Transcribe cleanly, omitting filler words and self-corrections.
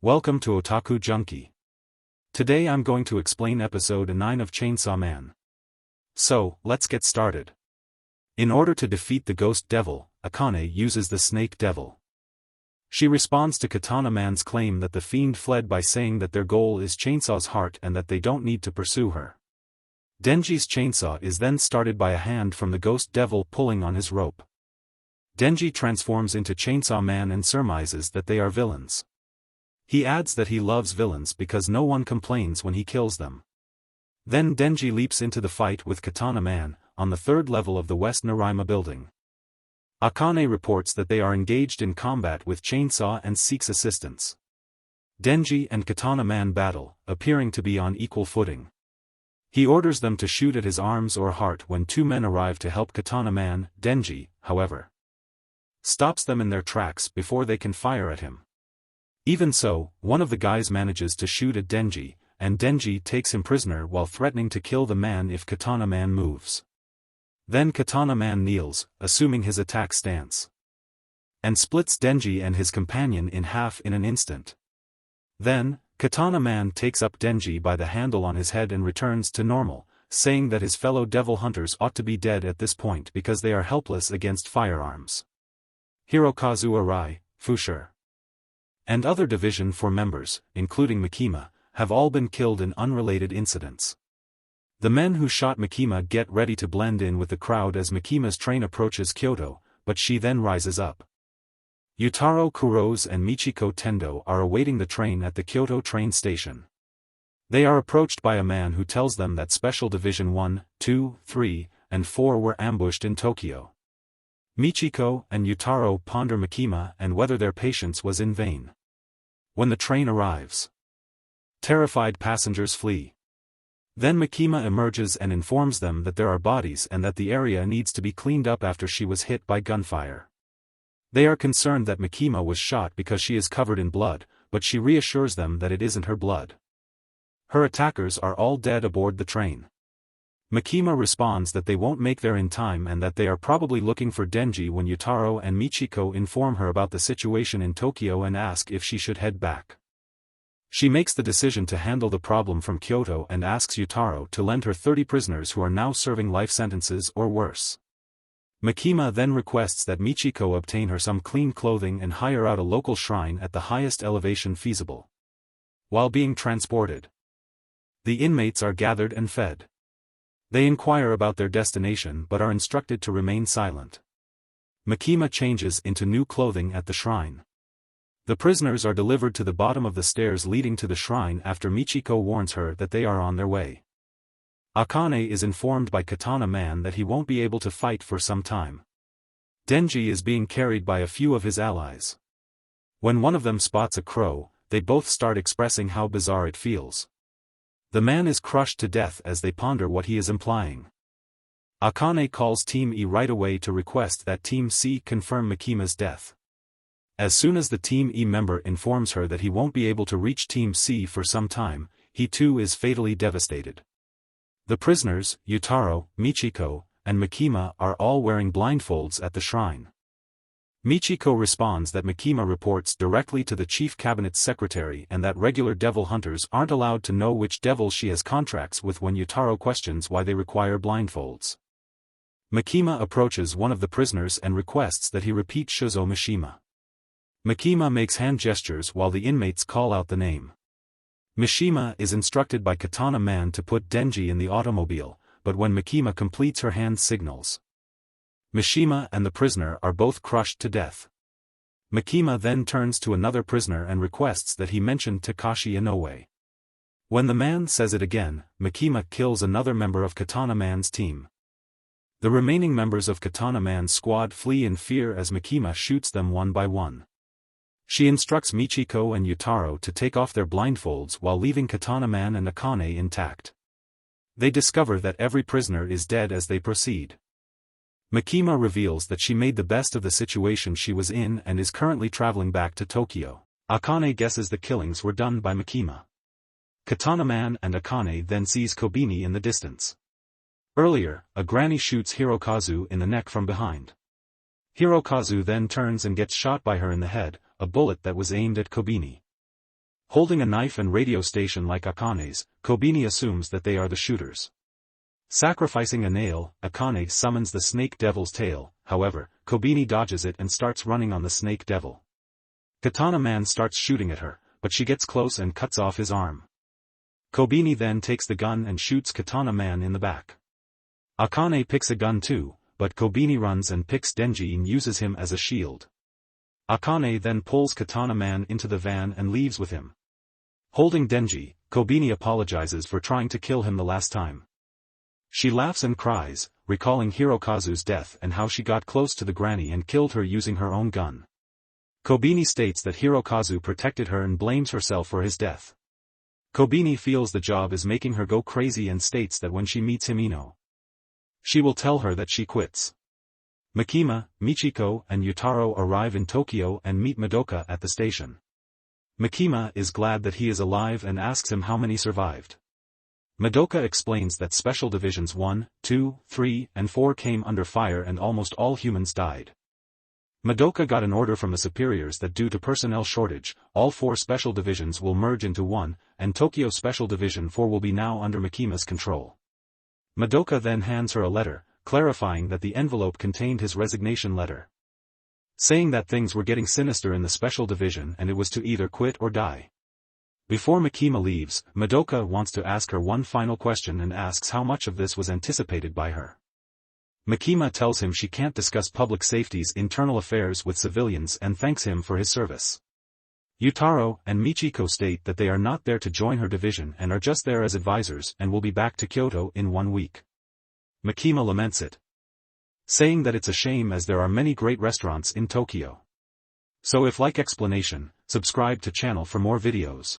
Welcome to Otaku Junkie. Today I'm going to explain episode 9 of Chainsaw Man. So, let's get started. In order to defeat the ghost devil, Akane uses the snake devil. She responds to Katana Man's claim that the fiend fled by saying that their goal is Chainsaw's heart and that they don't need to pursue her. Denji's chainsaw is then started by a hand from the ghost devil pulling on his rope. Denji transforms into Chainsaw Man and surmises that they are villains. He adds that he loves villains because no one complains when he kills them. Then Denji leaps into the fight with Katana Man, on the third level of the West Naraima building. Akane reports that they are engaged in combat with Chainsaw and seeks assistance. Denji and Katana Man battle, appearing to be on equal footing. He orders them to shoot at his arms or heart when two men arrive to help Katana Man. Denji, however, stops them in their tracks before they can fire at him. Even so, one of the guys manages to shoot at Denji, and Denji takes him prisoner while threatening to kill the man if Katana Man moves. Then Katana Man kneels, assuming his attack stance, and splits Denji and his companion in half in an instant. Then, Katana Man takes up Denji by the handle on his head and returns to normal, saying that his fellow devil hunters ought to be dead at this point because they are helpless against firearms. Hirokazu Arai, Fushire, and other Division 4 members, including Mikima, have all been killed in unrelated incidents. The men who shot Mikima get ready to blend in with the crowd as Mikima's train approaches Kyoto, but she then rises up. Yutaro Kuros and Michiko Tendo are awaiting the train at the Kyoto train station. They are approached by a man who tells them that Special Division 1, 2, 3, and 4 were ambushed in Tokyo. Michiko and Yutaro ponder Mikima and whether their patience was in vain. When the train arrives, terrified passengers flee. Then Mikima emerges and informs them that there are bodies and that the area needs to be cleaned up after she was hit by gunfire. They are concerned that Mikima was shot because she is covered in blood, but she reassures them that it isn't her blood. Her attackers are all dead aboard the train. Mikima responds that they won't make there in time and that they are probably looking for Denji when Yutaro and Michiko inform her about the situation in Tokyo and ask if she should head back. She makes the decision to handle the problem from Kyoto and asks Yutaro to lend her 30 prisoners who are now serving life sentences or worse. Mikima then requests that Michiko obtain her some clean clothing and hire out a local shrine at the highest elevation feasible. While being transported, the inmates are gathered and fed. They inquire about their destination but are instructed to remain silent. Mikima changes into new clothing at the shrine. The prisoners are delivered to the bottom of the stairs leading to the shrine after Michiko warns her that they are on their way. Akane is informed by Katana Man that he won't be able to fight for some time. Denji is being carried by a few of his allies. When one of them spots a crow, they both start expressing how bizarre it feels. The man is crushed to death as they ponder what he is implying. Akane calls Team E right away to request that Team C confirm Mikima's death. As soon as the Team E member informs her that he won't be able to reach Team C for some time, he too is fatally devastated. The prisoners, Yutaro, Michiko, and Mikima are all wearing blindfolds at the shrine. Michiko responds that Mikima reports directly to the chief cabinet secretary and that regular devil hunters aren't allowed to know which devils she has contracts with when Yutaro questions why they require blindfolds. Mikima approaches one of the prisoners and requests that he repeat Shuzo Mishima. Mikima makes hand gestures while the inmates call out the name. Mishima is instructed by Katana Man to put Denji in the automobile, but when Mikima completes her hand signals, Mishima and the prisoner are both crushed to death. Mikima then turns to another prisoner and requests that he mention Takashi Inoue. When the man says it again, Mikima kills another member of Katana Man's team. The remaining members of Katana Man's squad flee in fear as Mikima shoots them one by one. She instructs Michiko and Yutaro to take off their blindfolds while leaving Katana Man and Akane intact. They discover that every prisoner is dead as they proceed. Mikima reveals that she made the best of the situation she was in and is currently traveling back to Tokyo. Akane guesses the killings were done by Mikima. Katana Man and Akane then sees Kobini in the distance. Earlier, a granny shoots Hirokazu in the neck from behind. Hirokazu then turns and gets shot by her in the head, a bullet that was aimed at Kobini. Holding a knife and radio station like Akane's, Kobeni assumes that they are the shooters. Sacrificing a nail, Akane summons the snake devil's tail, however, Kobeni dodges it and starts running on the snake devil. Katana Man starts shooting at her, but she gets close and cuts off his arm. Kobeni then takes the gun and shoots Katana Man in the back. Akane picks a gun too, but Kobeni runs and picks Denji and uses him as a shield. Akane then pulls Katana Man into the van and leaves with him. Holding Denji, Kobeni apologizes for trying to kill him the last time. She laughs and cries, recalling Hirokazu's death and how she got close to the granny and killed her using her own gun. Kobeni states that Hirokazu protected her and blames herself for his death. Kobeni feels the job is making her go crazy and states that when she meets Himino, she will tell her that she quits. Makima, Michiko and Yutaro arrive in Tokyo and meet Madoka at the station. Makima is glad that he is alive and asks him how many survived. Madoka explains that Special Divisions 1, 2, 3, and 4 came under fire and almost all humans died. Madoka got an order from the superiors that due to personnel shortage, all 4 special divisions will merge into one, and Tokyo Special Division 4 will be now under Makima's control. Madoka then hands her a letter, clarifying that the envelope contained his resignation letter, saying that things were getting sinister in the special division and it was to either quit or die. Before Makima leaves, Madoka wants to ask her one final question and asks how much of this was anticipated by her. Makima tells him she can't discuss public safety's internal affairs with civilians and thanks him for his service. Yutaro and Michiko state that they are not there to join her division and are just there as advisors and will be back to Kyoto in 1 week. Makima laments it, saying that it's a shame as there are many great restaurants in Tokyo. So if like explanation, subscribe to channel for more videos.